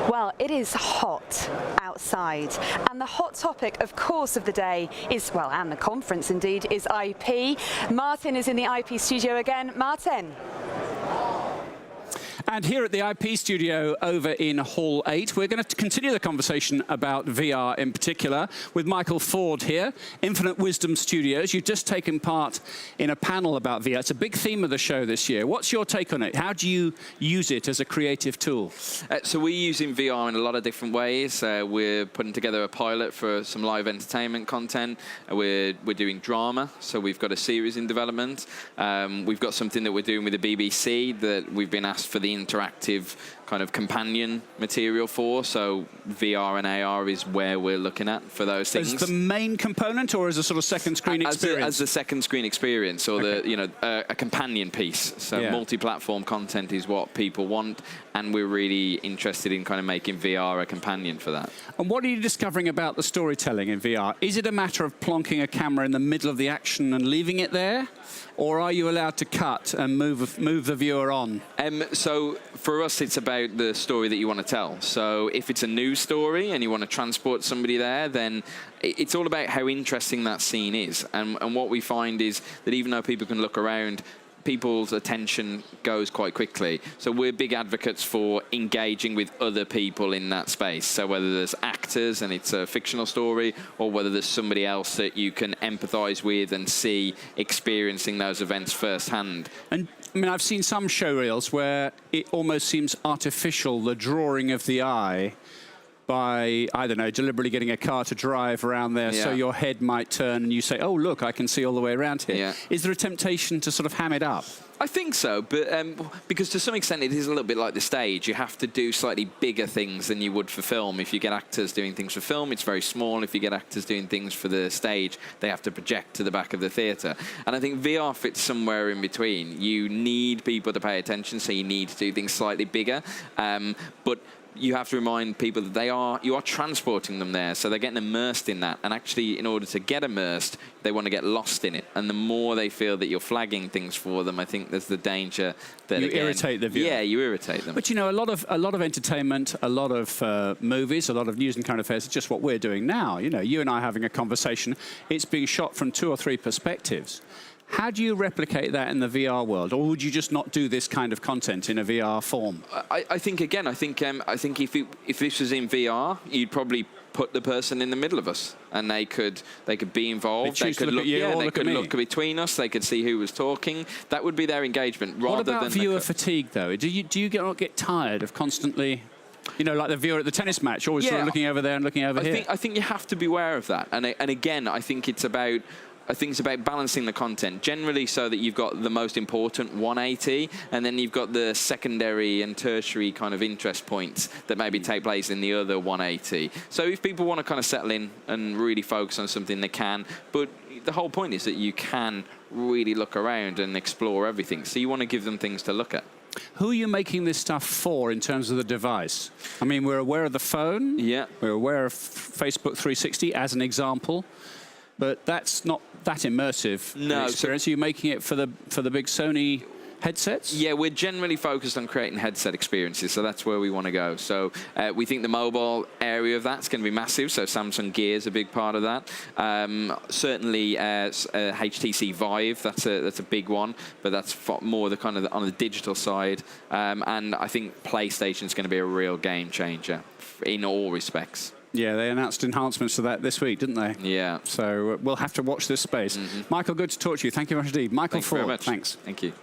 Well, it is hot outside, and the hot topic, of course, of the day is, well, and the conference indeed, is IP. Martin is in the IP studio again. Martin. And here at the IP studio over in Hall 8, we're going to continue the conversation about VR in particular with Michael Ford here, Infinite Wisdom Studios. You've just taken part in a panel about VR. It's a big theme of the show this year. What's your take on it? How do you use it as a creative tool? So we're using VR in a lot of different ways. We're putting together a pilot for some live entertainment content. We're doing drama, so we've got a series in development. We've got something that we're doing with the BBC that we've been asked for the interactive kind of companion material for, so VR and AR is where we're looking at for those things. As the main component, or as a sort of second screen experience? As the second screen experience, or a companion piece. So multi-platform content is what people want, and we're really interested in kind of making VR a companion for that. And what are you discovering about the storytelling in VR? Is it a matter of plonking a camera in the middle of the action and leaving it there? Or are you allowed to cut and move the viewer on? So for us, it's about the story that you want to tell. So if it's a news story and you want to transport somebody there, then it's all about how interesting that scene is. And what we find is that even though people can look around, people's attention goes quite quickly. So we're big advocates for engaging with other people in that space. So whether there's actors and it's a fictional story, or whether there's somebody else that you can empathize with and see experiencing those events firsthand. And I mean, I've seen some showreels where it almost seems artificial, the drawing of the eye, by, I don't know, deliberately getting a car to drive around there so your head might turn and you say, oh, look, I can see all the way around here. Yeah. Is there a temptation to sort of ham it up? I think so, but because to some extent it is a little bit like the stage. You have to do slightly bigger things than you would for film. If you get actors doing things for film, it's very small. If you get actors doing things for the stage, they have to project to the back of the theatre. And I think VR fits somewhere in between. You need people to pay attention, so you need to do things slightly bigger. But you have to remind people that you are transporting them there, so they're getting immersed in that. And actually, in order to get immersed, they want to get lost in it. And the more they feel that you're flagging things for them, I think there's the danger that you irritate the viewer. Yeah, you irritate them. But you know, a lot of entertainment, a lot of movies, a lot of news and current affairs. It's just what we're doing now. You know, you and I having a conversation. It's being shot from 2 or 3 perspectives. How do you replicate that in the VR world, or would you just not do this kind of content in a VR form? I think again, I think if this was in VR, you'd probably put the person in the middle of us, and they could be involved. They could look between us. They could see who was talking. That would be their engagement. Rather what about than viewer fatigue, though? Do you get tired of constantly? You know, like the viewer at the tennis match, always sort of looking over there and looking over here. I think you have to be aware of that. And again, I think it's about balancing the content, generally so that you've got the most important 180, and then you've got the secondary and tertiary kind of interest points that maybe take place in the other 180. So if people want to kind of settle in and really focus on something, they can. But the whole point is that you can really look around and explore everything. So you want to give them things to look at. Who are you making this stuff for in terms of the device? I mean, we're aware of the phone. Yeah. We're aware of Facebook 360 as an example. But that's not that immersive experience. So, are you making it for the big Sony headsets? Yeah, we're generally focused on creating headset experiences, so that's where we want to go. So we think the mobile area of that's going to be massive, so Samsung Gear is a big part of that. Certainly HTC Vive, that's a big one, but that's more the kind of on the digital side. And I think PlayStation is going to be a real game changer in all respects. Yeah, they announced enhancements to that this week, didn't they? Yeah. So we'll have to watch this space. Michael, good to talk to you. Thank you very much indeed. Michael Ford, thanks. Thank you.